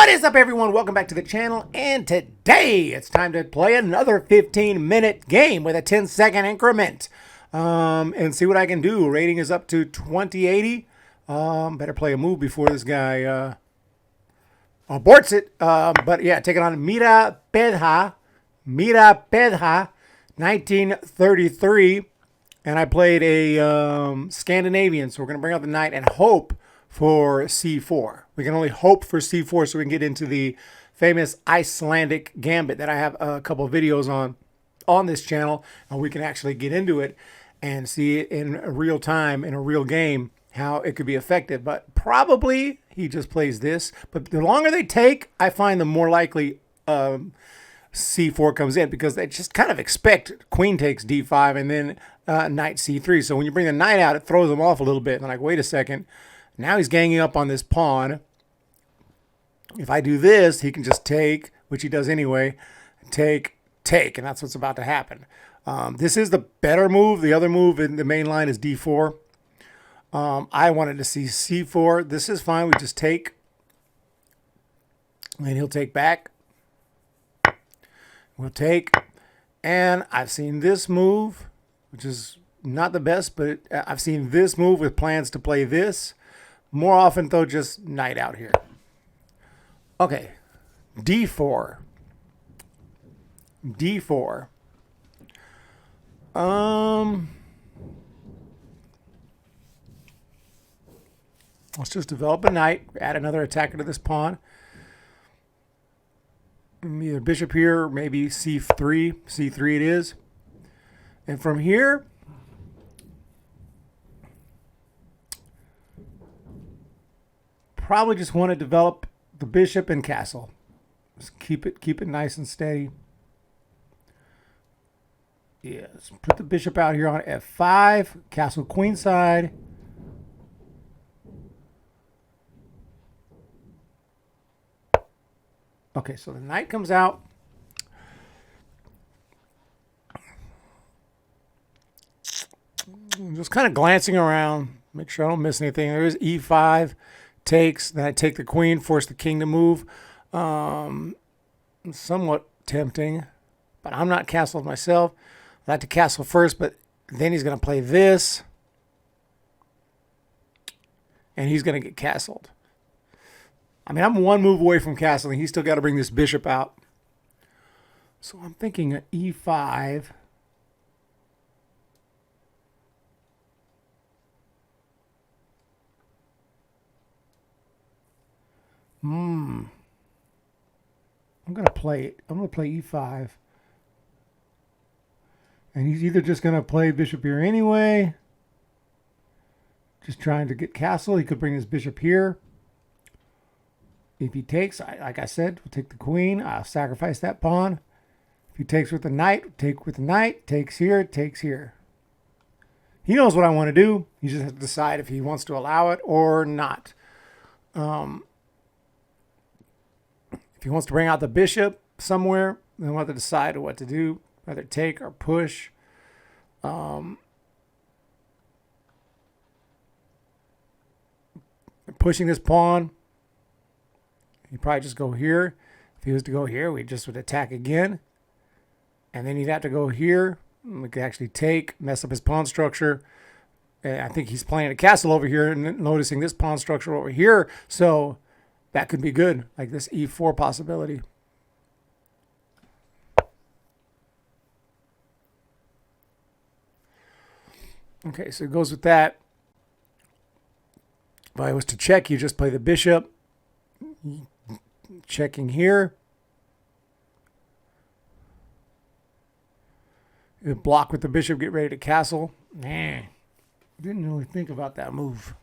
What is up, everyone? Welcome back to the channel, and today it's time to play another 15-minute game with a 10-second increment and see what I can do. Rating is up to 2080. Better play a move before this guy aborts it. But yeah, taking on Mirapedja, 1933, and I played a Scandinavian, so we're going to bring out the knight and hope for c4. We can only hope for c4 so we can get into the famous Icelandic gambit that I have a couple of videos on this channel, and we can actually get into it and see it in real time in a real game how it could be effective. But probably he just plays this. But the longer they take, I find the more likely c4 comes in, because they just kind of expect queen takes d5 and then knight c3. So when you bring the knight out, it throws them off a little bit. And they're like, wait a second. Now he's ganging up on this pawn. If I do this, he can just take, which he does anyway, take, and that's what's about to happen. This is the better move. The other move in the main line is d4. I wanted to see c4. This is fine. We just take, and he'll take back. We'll take, and I've seen this move, which is not the best, but I've seen this move with plans to play this. More often, though, just knight out here. Okay, d4. d4. Let's just develop a knight. Add another attacker to this pawn. Either bishop here, or maybe c3. c3 it is. And from here, probably just want to develop the bishop and castle. Just keep it nice and steady. Yeah, let's put the bishop out here on f5, castle queenside. Okay, so the knight comes out. I'm just kind of glancing around, make sure I don't miss anything. There is e5. Takes, then I take the queen, force the king to move. Somewhat tempting, but I'm not castled myself. I like to castle first, but then he's going to play this, and he's going to get castled. I mean, I'm one move away from castling. He's still got to bring this bishop out. So I'm thinking e5. I'm going to play it. I'm going to play e5. And he's either just going to play bishop here anyway, just trying to get castle. He could bring his bishop here. If he takes, like I said, we'll take the queen. I'll sacrifice that pawn. If he takes with the knight, we'll take with the knight. Takes here, takes here. He knows what I want to do. He just has to decide if he wants to allow it or not. If he wants to bring out the bishop somewhere, then we'll have to decide what to do, whether take or push. Pushing this pawn, he'd probably just go here. If he was to go here, we just would attack again. And then he'd have to go here. We could actually take, mess up his pawn structure. And I think he's playing a castle over here and noticing this pawn structure over here. So that could be good, like this e4 possibility. Okay, so it goes with that. If I was to check, you just play the bishop. Checking here. You block with the bishop, get ready to castle. Didn't really think about that move.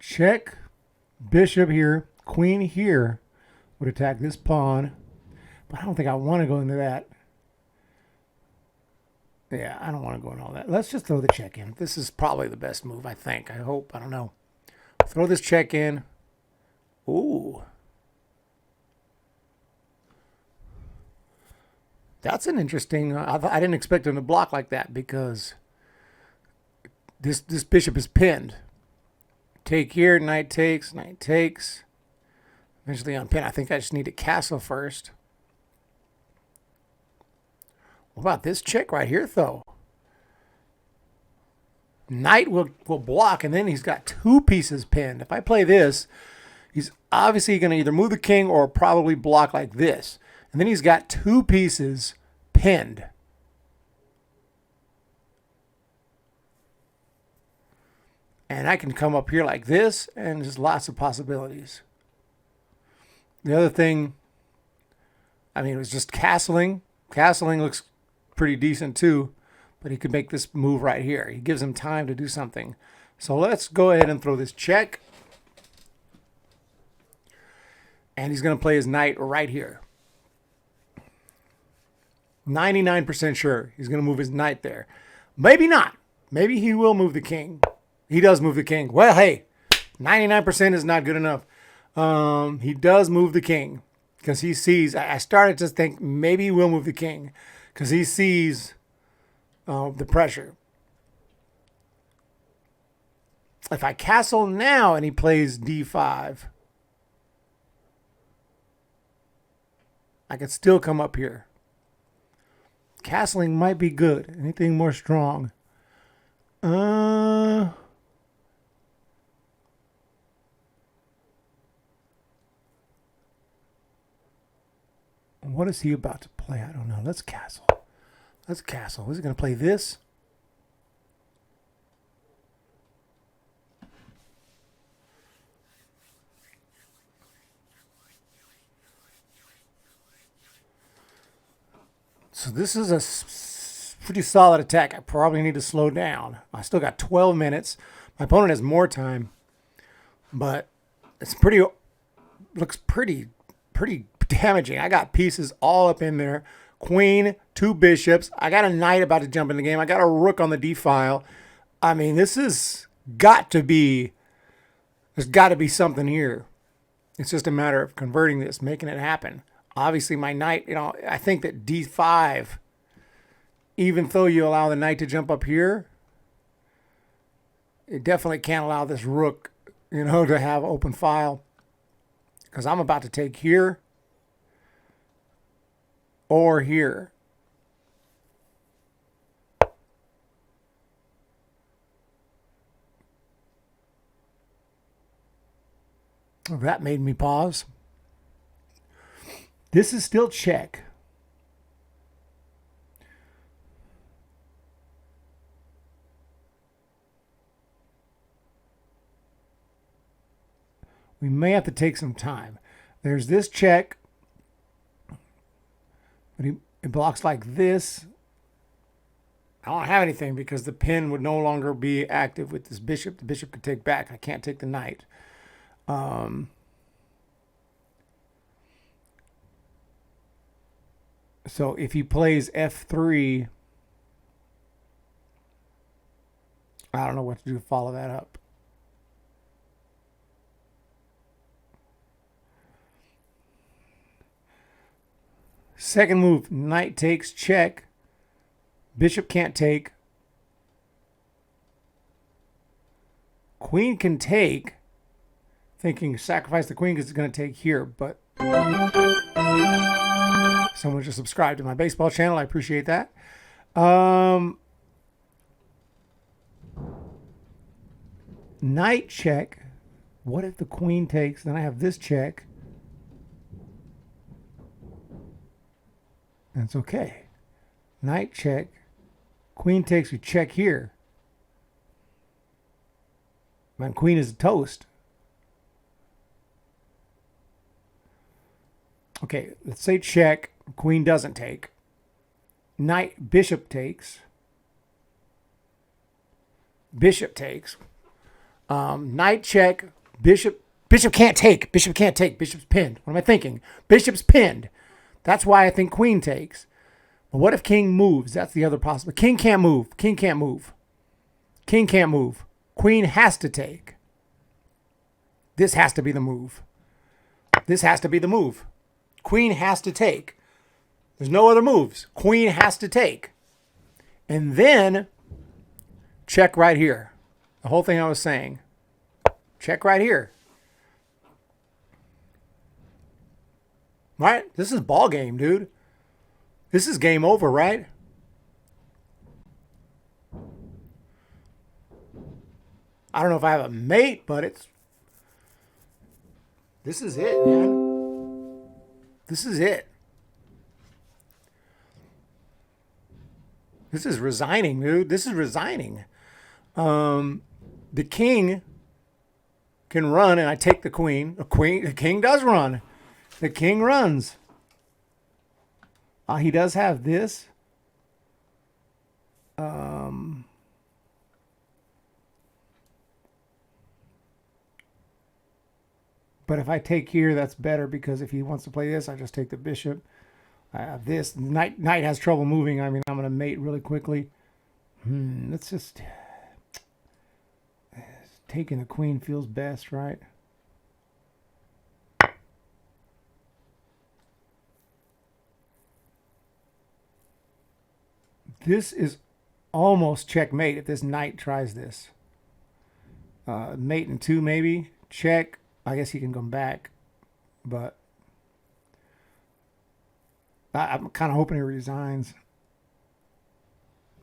Check, bishop here, queen here would attack this pawn, but I don't think I want to go into that. Yeah, I don't want to go in all that. Let's just throw the check in. This is probably the best move, I think. I hope. I don't know. Throw this check in. Ooh. That's an interesting... I didn't expect him to block like that because this bishop is pinned. Take here, knight takes, Eventually unpin. I think I just need to castle first. What about this check right here, though? Knight will block, and then he's got two pieces pinned. If I play this, he's obviously going to either move the king or probably block like this. And then he's got two pieces pinned. And I can come up here like this, and just lots of possibilities. The other thing, I mean, it was just castling. Castling looks pretty decent too, but he could make this move right here. He gives him time to do something. So let's go ahead and throw this check. And he's going to play his knight right here. 99% sure he's going to move his knight there. Maybe not. Maybe he will move the king. He does move the king. Well, hey, 99% is not good enough. He does move the king because he sees. I started to think maybe he will move the king because he sees the pressure. If I castle now and he plays d5, I could still come up here. Castling might be good. Anything more strong? What is he about to play? I don't know. Let's castle. Let's castle. Is he going to play this? So this is a pretty solid attack. I probably need to slow down. I still got 12 minutes. My opponent has more time, but it's pretty. Looks pretty damaging. I got pieces all up in there. Queen, two bishops. I got a knight about to jump in the game. I got a rook on the d file. I mean, this has got to be. There's got to be something here. It's just a matter of converting this, making it happen. Obviously, my knight, I think that d5, even though you allow the knight to jump up here, it definitely can't allow this rook, to have open file. Because I'm about to take here or here. That made me pause. This is still check. We may have to take some time. There's this check. But it blocks like this. I don't have anything because the pin would no longer be active with this bishop. The bishop could take back. I can't take the knight. So if he plays f3, I don't know what to do to follow that up. Second move, knight takes, check. Bishop can't take. Queen can take. Thinking sacrifice the queen because it's going to take here, but someone just subscribed to my baseball channel. I appreciate that. Knight check. What if the queen takes? Then I have this check. That's okay. Knight check. Queen takes. We check here. Man, queen is a toast. Okay, let's say check. Queen doesn't take. Knight, bishop takes. Bishop takes. Knight check. Bishop can't take. Bishop can't take. Bishop's pinned. What am I thinking? Bishop's pinned. That's why I think queen takes. But what if king moves? That's the other possibility. King can't move. King can't move. King can't move. Queen has to take. This has to be the move. This has to be the move. Queen has to take. There's no other moves. Queen has to take. And then check right here. The whole thing I was saying. Check right here. Right? This is ball game, dude. This is game over, right? I don't know if I have a mate, but this is it, man. This is it. This is resigning, dude. This is resigning. The king can run, and I take the queen. The king does run. The king runs. He does have this. But if I take here, that's better because if he wants to play this, I just take the bishop. I have this. Knight has trouble moving. I mean, I'm going to mate really quickly. Let's just... Taking the queen feels best, right? This is almost checkmate if this knight tries this. Mate in 2 maybe. Check. I guess he can come back. But I'm kind of hoping he resigns.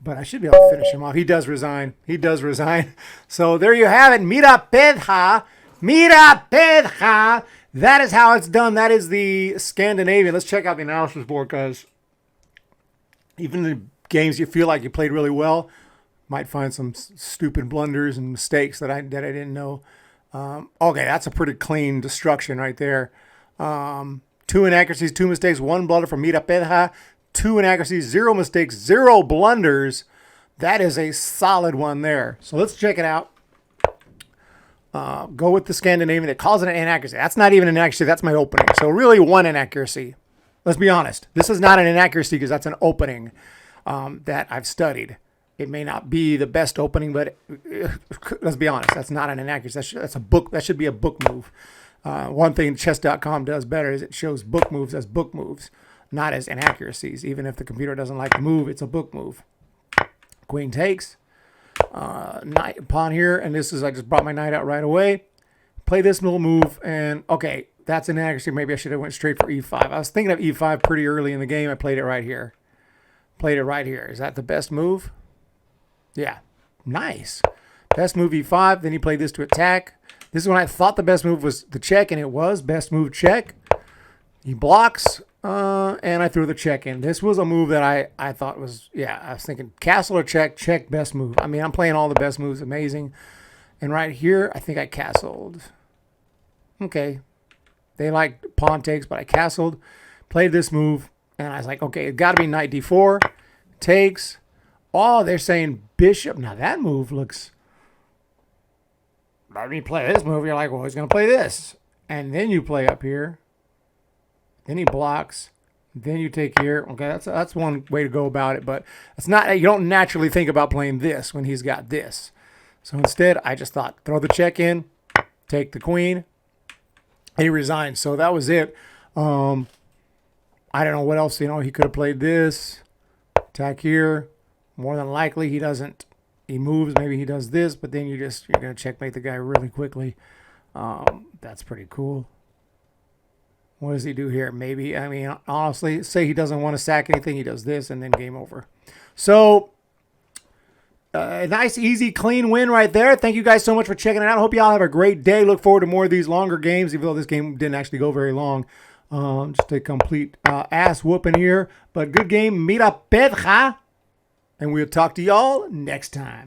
But I should be able to finish him off. He does resign. He does resign. So there you have it. Mirapedja. Mirapedja. That is how it's done. That is the Scandinavian. Let's check out the analysis board because even the games you feel like you played really well, might find some stupid blunders and mistakes that I didn't know. Okay, that's a pretty clean destruction right there. 2 inaccuracies, 2 mistakes, 1 blunder from Mirapedja. 2 inaccuracies, 0 mistakes, 0 blunders. That is a solid one there. So let's check it out. Go with the Scandinavian that calls it an inaccuracy. That's not even an inaccuracy. That's my opening. So really 1 inaccuracy. Let's be honest. This is not an inaccuracy because that's an opening that I've studied. It may not be the best opening, but let's be honest. That's not an inaccuracy. That's a book. That should be a book move. One thing chess.com does better is it shows book moves as book moves, not as inaccuracies. Even if the computer doesn't like the move, it's a book move. Queen takes. Knight pawn here, and this is, I just brought my knight out right away. Play this little move, and okay, that's an inaccuracy. Maybe I should have went straight for e5. I was thinking of e5 pretty early in the game. I played it right here. Played it right here. Is that the best move? Yeah. Nice. Best move e5. Then he played this to attack. This is when I thought the best move was the check, and it was. Best move check. He blocks, and I threw the check in. This was a move that I thought was, yeah, I was thinking castle or check, check, best move. I mean, I'm playing all the best moves. Amazing. And right here, I think I castled. Okay. They like pawn takes, but I castled. Played this move, and I was like, okay, it got to be knight d4. Takes. Oh, they're saying bishop. Now that move looks... Let me play this move. You're like, well, he's going to play this. And then you play up here. Then he blocks. Then you take here. Okay, that's one way to go about it. But it's not... You don't naturally think about playing this when he's got this. So instead, I just thought, throw the check in. Take the queen. He resigned. So that was it. I don't know what else. You know, he could have played this. Attack here. More than likely, he doesn't. He moves. Maybe he does this, but then you're going to checkmate the guy really quickly. That's pretty cool. What does he do here? Maybe, I mean, honestly, say he doesn't want to sack anything. He does this, and then game over. So, a nice, easy, clean win right there. Thank you guys so much for checking it out. I hope y'all have a great day. Look forward to more of these longer games, even though this game didn't actually go very long. Just a complete ass whooping here. But good game. Mirapedja. And we'll talk to y'all next time.